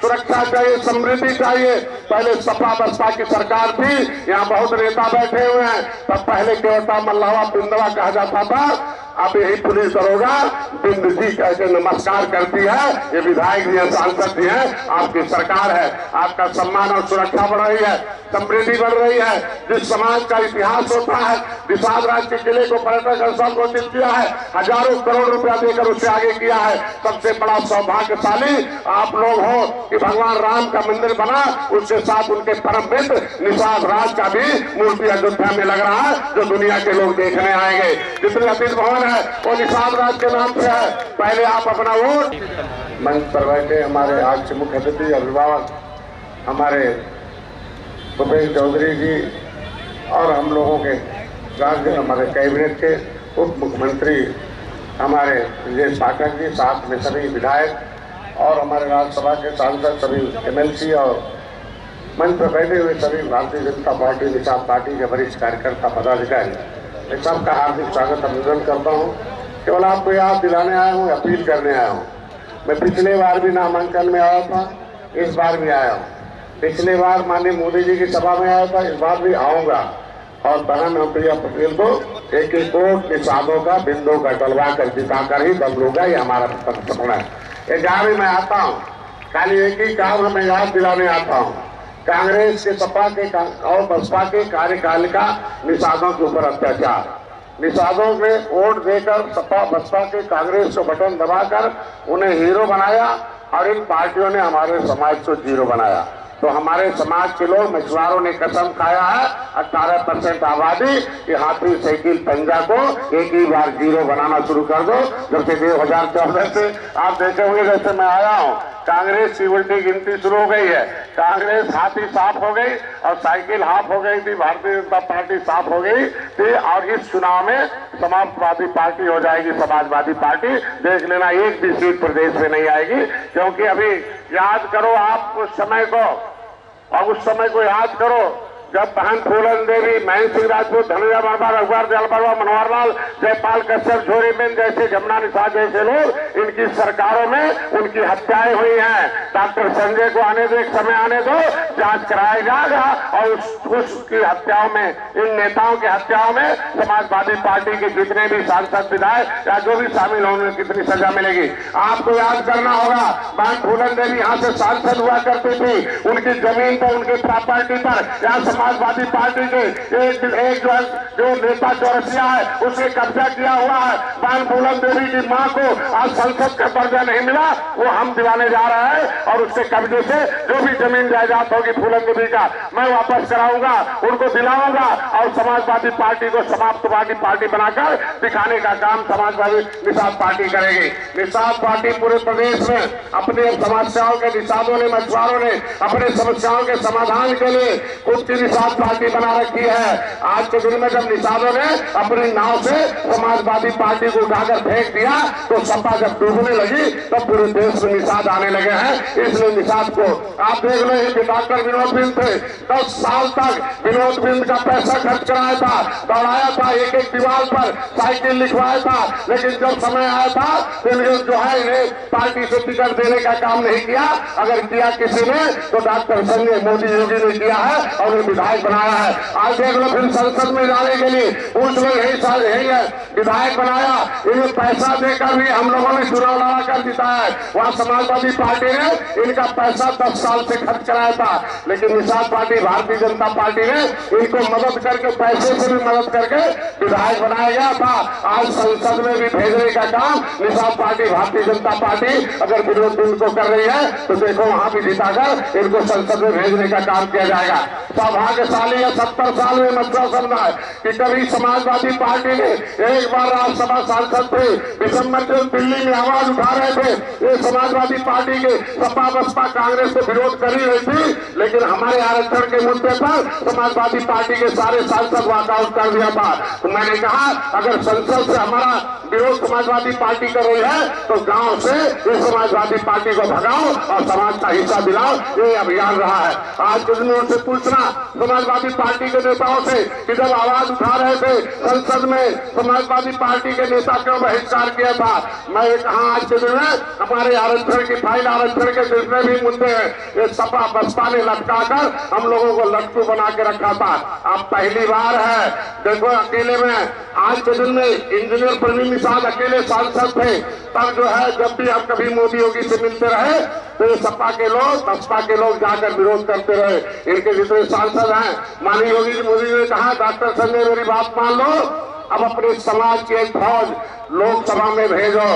सुरक्षा चाहिए, समृद्धि चाहिए। पहले सपा बसपा की सरकार थी, यहाँ बहुत नेता बैठे हुए हैं, तब पहले केवटा मल्लावा बिंदवा कहा जाता था, अब यही पुलिस दरोगा बिंद जी कैसे नमस्कार करती है। ये विधायक जी है, सांसद जी है, आपकी सरकार है, आपका सम्मान और सुरक्षा बढ़ रही है, समृद्धि बढ़ रही है। जिस समाज का इतिहास होता है, निषाद राज के किले को पर्यटक स्थल घोषित किया है, हजारों करोड़ रुपया देकर उससे आगे किया है। सबसे बड़ा सौभाग्यशाली आप लोग हो कि भगवान राम का मंदिर बना, उसके साथ उनके परम मित्र निषाद राज का भी मूर्ति अयोध्या में लग रहा है, जो दुनिया के लोग देखने आएंगे। जितने अतीत भवन है वो निषाद राज के नाम से है। पहले आप अपना वोट। मंच पर बैठे हमारे आज के मुख्य अतिथि अभिभावक हमारे भूपेश चौधरी जी और हम लोगों के राज्य हमारे कैबिनेट के उप मुख्यमंत्री हमारे ब्रजेश पाठक जी, साथ में सभी विधायक और हमारे राज्यसभा के सांसद, सभी MLC और मंच पर बैठे हुए सभी भारतीय जनता पार्टी निषाद पार्टी के वरिष्ठ कार्यकर्ता पदाधिकारी, मैं सबका हार्दिक स्वागत अभिनंदन करता हूँ। केवल आपको याद दिलाने आया हूँ, अपील करने आया हूँ। मैं पिछले बार भी नामांकन में आया था, इस बार भी आया हूँ। पिछले बार माननीय मोदी जी की सभा में आया था, इस बार भी आऊँगा। और बहन प्रिया पटेल को एक एक वोट निषादों का बिंदु का डलवा कर जिताकर ही दम लूंगा, ये हमारा सपना है। ये जहाँ भी मैं आता हूँ खाली एक ही काम हमें याद दिलाने आता हूँ, कांग्रेस के सपा के और बसपा के कार्यकाल का निषादों के ऊपर अत्याचार। निषादों में वोट देकर सपा बसपा के कांग्रेस को बटन दबाकर उन्हें हीरो बनाया और इन पार्टियों ने हमारे समाज को जीरो बनाया। तो हमारे समाज के लोग मछुआरों ने कसम खाया है 18% आबादी कि हाथी साइकिल पंजा को एक ही बार जीरो बनाना शुरू कर दो। जब से 2014 से आप देखे होंगे, जैसे मैं आया हूँ, कांग्रेस की उल्टी गिनती शुरू हो गई है। कांग्रेस हाथी साफ हो गई और साइकिल हाफ हो गई थी, भारतीय जनता पार्टी साफ हो गई थी। और इस चुनाव में समाजवादी पार्टी हो जाएगी, समाजवादी पार्टी। देख लेना, एक भी सीट प्रदेश में नहीं आएगी, क्योंकि अभी याद करो आप उस समय को, और उस समय को याद करो जब बहन फूलन देवी, महेंद्र सिंह राजपूत, धनंजय वर्मा, रघुवर दयाल वर्मा, मनोहर लाल, जयपाल कश्यप, झोरीबेन जैसे, जमुना निषाद जैसे लोग, इनकी सरकारों में उनकी हत्याएं हुई हैं। डॉक्टर संजय को आने दो, एक समय आने दो, जांच कराया जाएगा और उसकी हत्याओं में, इन नेताओं की हत्याओं में समाजवादी पार्टी के जितने भी सांसद विधायक या जो भी शामिल होंगे कितनी सजा मिलेगी। आपको याद करना होगा, बहन फूलन देवी यहाँ से सांसद हुआ करती थी, उनकी जमीन पर, उनकी प्रॉपर्टी पर यहाँ समाजवादी पार्टी के एक जो नेता चौरसिया है उसने कब्जा किया हुआ है। बहन फूलन देवी की मां को आज संसद का दर्जा नहीं मिला, वो हम दिलाने जा रहे हैं और उसके कब्जे से जो भी जमीन जायदाद होगी फूलन देवी का, मैं वापस कराऊंगा, उनको दिलाऊंगा और समाजवादी पार्टी को समाजवादी पार्टी बनाकर दिखाने का काम समाजवादी निषाद पार्टी करेगी। निषाद पार्टी पूरे प्रदेश में अपनी समस्याओं के, निषादों ने, मछुआरों ने अपने समस्याओं के समाधान के लिए खुद की निषाद पार्टी बना रखी है। आज के दिन में जब निषादों ने अपनी नाव से समाजवादी पार्टी को उठाकर फेंक दिया तो सपा जब डूबने लगी तब पूरे देश में निषाद आने लगे हैं। इसलिए निषाद को आप देख लो, ये डॉक्टर विनोद बिंद थे, 10 साल तक विनोद बिंद का पैसा खर्च कराया था, दौड़ाया था, एक एक दीवार पर साइकिल लिखवाया था, लेकिन जब समय आया था तो जो है इन्हें पार्टी से टिकट देने का काम नहीं किया। अगर किया किसी ने तो डॉक्टर संजय मोदी योगी ने किया है और विधायक बनाया है। आज देख लो, फिर संसद में जाने के लिए कुछ लोग यही है विधायक बनाया, इन्हें पैसा देकर भी हम लोगों ने चुनाव लड़ा कर जिताया है। वहाँ समाजवादी पार्टी ने इनका पैसा 10 साल से खर्च कराया था, लेकिन निषाद पार्टी, भारतीय जनता पार्टी ने इनको मदद करके, पैसे से भी मदद करके विधायक बनाया गया था। आज संसद में भी भेजने का काम निषाद पार्टी, भारतीय जनता पार्टी अगर विरोध को कर रही है तो देखो वहां भी जिताकर इनको संसद में भेजने का काम किया जाएगा। सौभाग्यशाली है 70 साल में मथुरा समुदाय कि कभी समाजवादी पार्टी ने एक बार राज्यसभा सांसद थे, दिसंबर में दिल्ली में आवाज उठा रहे थे, ये समाजवादी पार्टी के सपा बसपा कांग्रेस को विरोध कर ही रही थी, लेकिन हमारे आरक्षण के मुद्दे पर समाजवादी पार्टी के सारे सांसद वॉकआउट कर दिया था। तो मैंने कहा अगर संसद से हमारा विरोध समाजवादी पार्टी कर रही है तो गांव से इस समाजवादी पार्टी को भगाओ और समाज का हिस्सा दिलाओ, ये अभियान रहा है। आज कुछ दिन उनसे पूछना समाजवादी पार्टी के नेताओं से कि जब आवाज उठा रहे थे संसद में समाजवादी पार्टी के नेता क्यों बहिष्कार किया था। मैं कहा आज के दिन में हमारे आरक्षण की फाइल, आरक्षण के जितने भी मुद्दे हैं ये सपा बसपा ने लटका कर हम लोगों को लट्टू बना के रखा था। अब पहली बार है देखो अकेले में आज के दिन में इंजीनियर प्रवीण निषाद अकेले सांसद थे, तब जो है जब भी हम कभी मोदी योगी से मिलते रहे तो ये सपा के लोग बसपा के लोग जाकर विरोध करते रहे। इनके जितने सांसद हैं माननीय योगी मोदी ने कहा डॉक्टर संजय मेरी बात मान लो, अब अपने समाज की एक फौज लोकसभा में भेजो,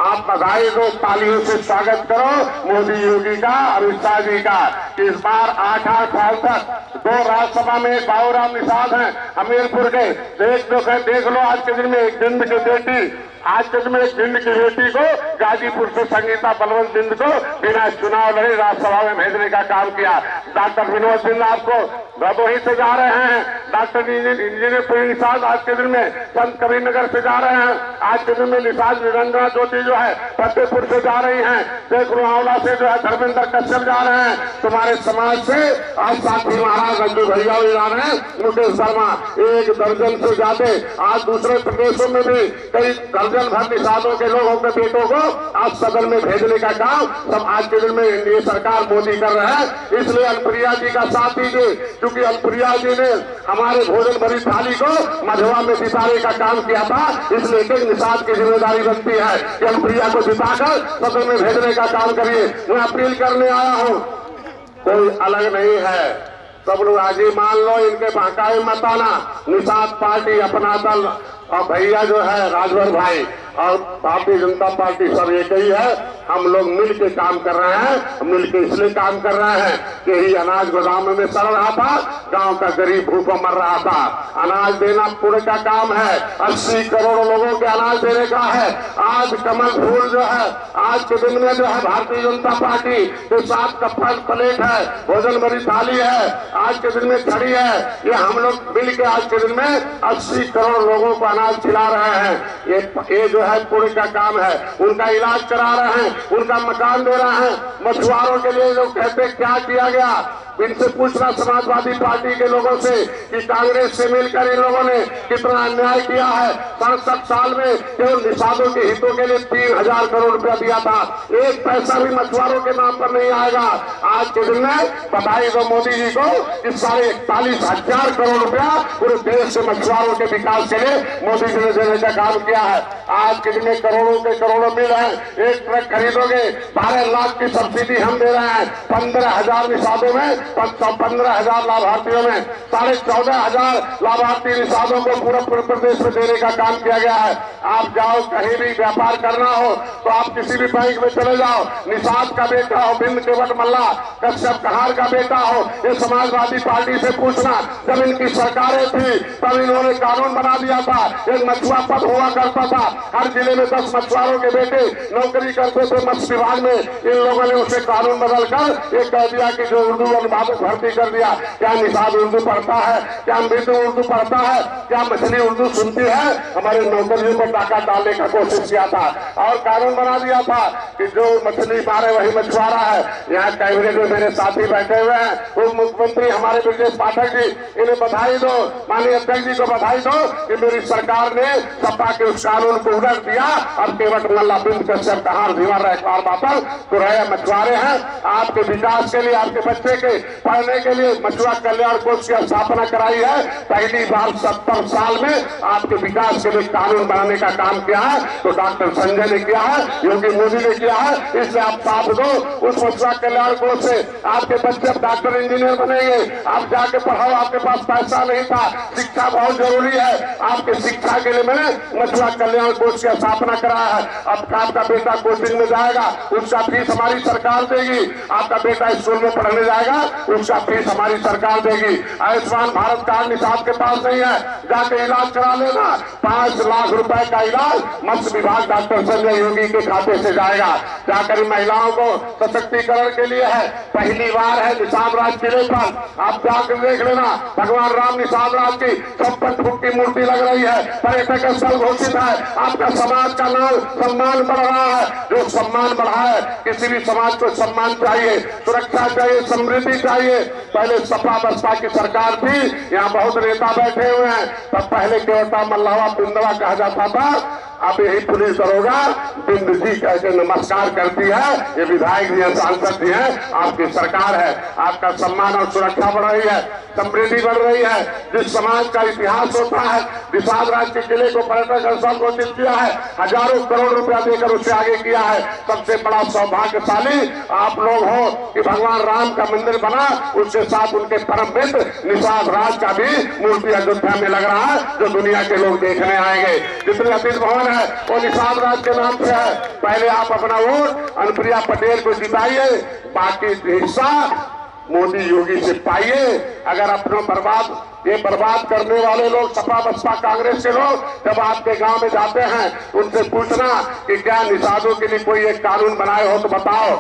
आप बधाई दो, तालियों से स्वागत करो मोदी योगी का, अमित शाह जी का। इस बार 8 साल तक 2 राज्यसभा में बाबूराम निषाद हैं हमीरपुर के, देख लो आज के दिन में एक दिन की बेटी, आज के दिन में एक दिन की बेटी को गाजीपुर से संगीता बलवंत बिंद को बिना चुनाव लड़े राज्यसभा में भेजने का काम किया। डॉक्टर विनोद सिंह आपको भदोही से जा रहे हैं, डॉक्टर इंजीनियर प्रवीण निषाद आज के दिन में संत कबीरनगर से जा रहे हैं, आज के दिन में निषाद निरंजना ज्योति जो है फतेहपुर से जा रही हैं, देख लो आंवला से जो है धर्मेंद्र कश्यप जा रहे हैं। तुम्हारे समाज से आज साथी महाराज रंजू भैया भी जा रहे हैं, मुकेश शर्मा, 1 दर्जन से ज्यादा आज दूसरे प्रदेशों में भी कई दर्जन भर निषादों के लोगों के बेटों को आज सदन में भेजने का काम सब आज के दिन में एनडीए सरकार मोदी कर रहे हैं। इसलिए अनुप्रिया जी का साथ दीजिए, क्योंकि अनुप्रिया जी ने हमारे भोजन भरी थाली को मझवा में जिताने का काम किया था, इसलिए एक निषाद की जिम्मेदारी बनती है कि अनुप्रिया को जिताकर सदन में भेजने का काम करिए। मैं अपील करने आया हूँ, कोई अलग नहीं है, सब लोग आज ही मान लो, इनके बहकावे मत आना। निषाद पार्टी अपना दल और भैया जो है राजभर भाई और भारतीय जनता पार्टी सब एक ही है। हम लोग मिल के काम कर रहे हैं, मिल के इसलिए काम कर रहे हैं कि यही अनाज गोदाम में सड़ रहा था, गांव का गरीब भूखों मर रहा था, अनाज देना पुण्य का काम है, 80 करोड़ लोगों के अनाज देने का है। आज कमल फूल जो है आज के दिन में जो है भारतीय जनता पार्टी के साथ का फल प्लेट है, भोजन भरी थाली है, आज के दिन में खड़ी है, ये हम लोग मिल के आज के दिन में 80 करोड़ लोगों को अनाज खिला रहे हैं। ये जो है पुण्य का काम है, उनका इलाज करा रहे हैं, उनका मकान दे रहे हैं। मछुआरों के लिए लोग कहते क्या किया गया, इनसे पूछना समाजवादी पार्टी के लोगों से कि कांग्रेस से मिलकर इन लोगों ने कितना अन्याय किया है। 67 साल में केवल निषादों के हितों के लिए 3000 करोड़ रुपया दिया था, 1 पैसा भी मछुआरों के नाम पर नहीं आएगा। आज के दिन में बधाई दो मोदी जी को कि 41,500 करोड़ रुपया पूरे देश से मछुआरों के विकास के लिए मोदी जी ने देने का काम किया है। आज के दिन में करोड़ों के करोड़ों मिल है, 1 ट्रक खरीदोगे 12 लाख की सब्सिडी हम दे रहे हैं, 15,000 निषादों में 15,000 लाभार्थियों में 14,500 लाभार्थी निषादों को पूरे प्रदेश में देने का काम किया गया है। आप जाओ कहीं भी व्यापार करना हो तो आप किसी भी बैंक में चले जाओ, निषाद का बेटा हो, बिंद केवट मल्ला, कश्यप कहार का बेटा हो, ये समाजवादी पार्टी से पूछना। जब इनकी सरकारें थी तब इन्होंने कानून बना दिया था, एक मछुआ पद हुआ करता था, हर जिले में 10 मछुआरों के बेटे नौकरी करते थे मत्स्य विभाग में। इन लोगों ने उसे कानून बदलकर ये कह दिया कि जो उर्दू अनुवादक भर्ती कर दिया, क्या निषाद उर्दू पढ़ता है, क्या बिंदु उर्दू पढ़ता है, क्या मछली उर्दू सुनती है। हमारे नौकरियों पर डाका डालने का कोशिश किया था और कानून बना दिया था कि जो मछली मारे वही मछुआरा है। यहाँ कैबिनेट में मेरे साथी बैठे हुए हैं, उप मुख्यमंत्री हमारे ब्रजेश पाठक जी, इन्हें बधाई दो, माननीय अध्यक्ष जी को बधाई दो कि मेरी सरकार ने सपा के उस कानून को उलट दिया। अब केवट मल्ला, बिंद कश्यप कहार धीवर रखवार बापल तो रहे मछुआरे हैं। आपके विकास के लिए, आपके बच्चे के पढ़ने के लिए मछुआ कल्याण कोष की स्थापना कराई है। पहली बार 70 साल में आपके विकास के लिए कानून बनाने का काम किया है तो डॉक्टर संजय ने किया है, योगी मोदी ने किया है। इसलिए आप साथ दो, उस मछुआ कल्याण कोष से आपके बच्चे डॉक्टर इंजीनियर बनेंगे। आप जाके पढ़ाओ, आपके पास पैसा नहीं था, शिक्षा बहुत जरूरी है, आपके शिक्षा के लिए मैंने मछुआ कल्याण कोष की स्थापना कराया है। अब आपका बेटा कोचिंग में जाएगा, उसका फीस हमारी सरकार देगी। आपका बेटा स्कूल में पढ़ने जाएगा, उसका फीस हमारी सरकार देगी। आयुष्मान भारत कार्ड निषाद के पास नहीं है, जाके इलाज करा लेना। 5 लाख रुपए का इलाज मत्स्य विभाग डॉक्टर संजय योगी के खाते से जाएगा। जाकर महिलाओं को सशक्तिकरण के लिए है, पहली बार है निषाद राज किले पर। आप जाकर देख लेना, भगवान राम निषाद राज की 56 फुट की मूर्ति लग रही है, पर्यटक स्थल घोषित है। आपका समाज का नाम सम्मान बढ़ रहा है। जो सम्मान बढ़ा है, किसी भी समाज को सम्मान चाहिए, सुरक्षा चाहिए, समृद्धि चाहिए। पहले सपा बसपा की सरकार थी, यहाँ बहुत नेता बैठे हुए हैं, तब पहले केवटा मल्लावा बिंदवा कहा जाता था, अब यही पुलिस दरोगा बिंद जी कह के नमस्कार करती है। ये विधायक जी हैं, सांसद जी हैं, आपकी सरकार है, आपका सम्मान और सुरक्षा बढ़ रही है, समृद्धि बढ़ रही है। जिस समाज का इतिहास होता है, निषाद राज के किले को पर्यटक स्थल घोषित किया है, हजारों करोड़ रुपया देकर उससे आगे किया है। सबसे बड़ा सौभाग्यशाली आप लोग हो कि भगवान राम का मंदिर बना, उसके साथ उनके परम मित्र निषाद राज का भी मूर्ति अयोध्या में लग रहा है, जो दुनिया के लोग देखने आएंगे। जितने अतीत भवन है वो निषाद राज के नाम से है। पहले आप अपना वोट अनुप्रिया पटेल को जिताइए, बाकी हिस्सा मोदी योगी से पाइए। अगर अपना बर्बाद करने वाले लोग सपा बसपा कांग्रेस के लोग जब आपके गांव में जाते हैं तो उनसे पूछना कि क्या निषादों के लिए कोई एक कानून बनाए हो तो बताओ।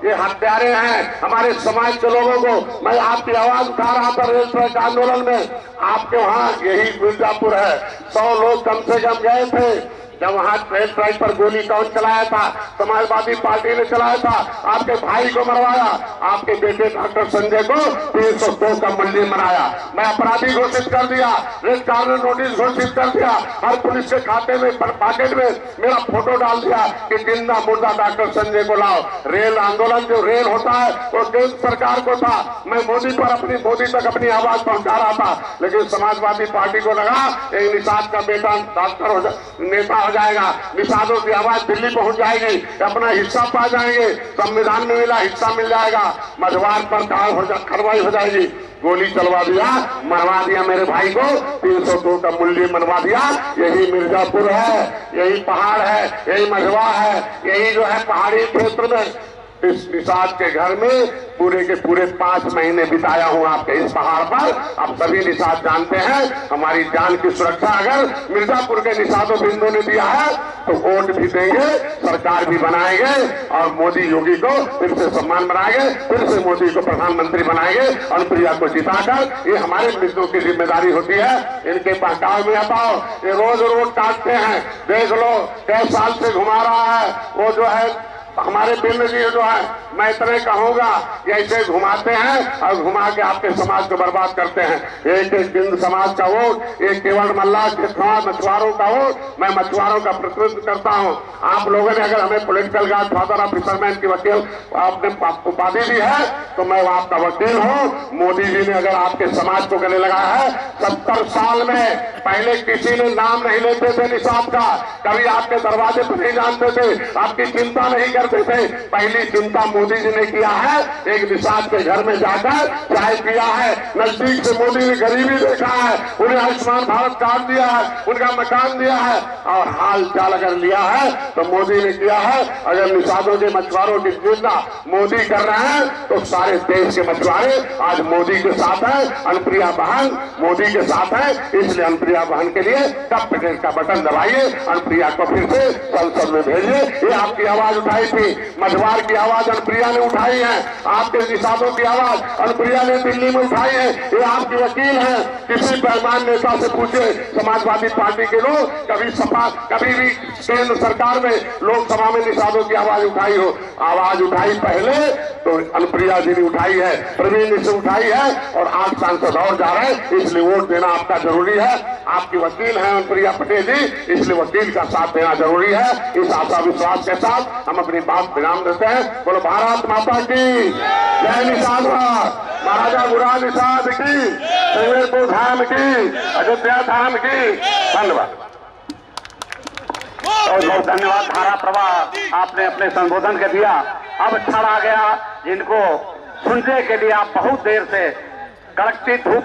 ये हत्यारे हैं हमारे समाज के लोगों को। मैं आपकी आवाज उठा रहा था रेल ट्रैक आंदोलन में, आपके वहां यही मिर्जापुर है, 100 लोग कम से कम गए थे। जब वहां रेल ट्रैक पर गोली कौन चलाया था? समाजवादी पार्टी ने चलाया था। आपके भाई को मरवाया, आपके बेटे डॉक्टर संजय को 302 का मंडी मनाया। मैं अपराधी घोषित कर दिया, रेड कॉर्नर नोटिस घोषित कर दिया, हर पुलिस के खाते में पॉकेट में मेरा फोटो डाल दिया कि जिंदा मुर्दा डॉक्टर संजय को लाओ। रेल आंदोलन जो रेल होता है वो केंद्र सरकार को था। मैं मोदी तक अपनी आवाज पहुंचा रहा था, लेकिन समाजवादी पार्टी को लगा एक निषाद का बेटा डॉक्टर नेता हो जाएगा, निषादों की आवाज दिल्ली पहुंच जाएगी, अपना हिस्सा पा जाएंगे, संविधान में मिला हिस्सा मिल जाएगा, मझवार पर कार्रवाई हो जाएगी। गोली चलवा दिया, मरवा दिया मेरे भाई को, 302 का मूल्य मनवा दिया। यही मिर्जापुर है, यही पहाड़ है, यही मझवा है, यही जो है पहाड़ी क्षेत्र में। इस निषाद के घर में पूरे के पूरे 5 महीने बिताया हूं आपके इस पहाड़ पर। आप सभी निषाद जानते हैं हमारी जान की सुरक्षा अगर मिर्जापुर के निषादों बिंदु ने दिया है तो वोट भी देंगे, सरकार भी बनाएंगे और मोदी योगी को फिर से सम्मान बनाएंगे, फिर से मोदी को प्रधानमंत्री बनाएंगे। अनुप्रिया को जिताकर ये हमारे मित्रों की जिम्मेदारी होती है। इनके बहकाव में हटाओ, ये रोज काटते हैं, देख लो कई साल से घुमा रहा है। वो जो है हमारे बिंद जी जो है, मैं इतने कहूंगा, ऐसे घुमाते हैं और घुमा के आपके समाज को बर्बाद करते हैं। एक बिंद समाज का वोट, एक केवल मल्लाह के समाज मछुआरों का वोट, मैं मछुआरों का प्रतिनिधित्व करता हूं। आप लोगों ने अगर हमें political guard father of fisherman की वकील आपने उपाधि दी है तो मैं आपका वकील हूं। मोदी जी ने अगर आपके समाज को गले लगाया है, 70 साल में पहले किसी ने नाम नहीं लेते थे निषाद का, कभी आपके दरवाजे पर नहीं जानते थे, आपकी चिंता नहीं करते थे। पहली चिंता मोदी जी ने किया है, एक निषाद के घर में जाकर चाय पिया है, नजदीक से मोदी ने गरीबी देखा है, उन्हें आयुष्मान भारत कार्ड दिया है, उनका मकान दिया है और हाल चाल अगर लिया है तो मोदी ने किया है। अगर निषादों के मछुआरों की चिंता मोदी कर रहे हैं तो सारे देश के मछुआरे आज मोदी के साथ है। अनुप्रिया बहन मोदी के साथ है, इसलिए अनुप्रिया बहन के लिए कब पटेल का बटन दबाइए, अनुप्रिया को फिर से संसद में भेजिए। ये आपकी आवाज उठाई थी, मझवार की आवाज अनुप्रिया ने उठाई है, आपके निषादों की आवाज अनुप्रिया ने दिल्ली में उठाई है। ये आपकी वकील है, किसी बेईमान नेता से पूछे समाजवादी पार्टी के लोग कभी सपा कभी भी केंद्र सरकार में लोकसभा में निषादों की आवाज उठाई हो? आवाज उठाई पहले तो अनुप्रिया जी ने उठाई है, प्रवीण से उठाई है और 8 सांसद और जा रहे हैं, इसलिए वोट देना आपका जरूरी है। आपकी वकील है अनुप्रिया पटेल जी, इसलिए वकील का साथ देना जरूरी है। इस आशा विश्वास के साथ हम अपनी बात विराम देते हैं। बोलो भारत माता की जय, निषाद महाराजा गुराज निषाद की, श्रीपुर धाम की, अयोध्या धाम की। धन्यवाद। बहुत बहुत धन्यवाद। धारा प्रवाह आपने अपने संबोधन के दिया। अब क्षण आ गया जिनको सुनने के लिए आप बहुत देर से कड़कती धूप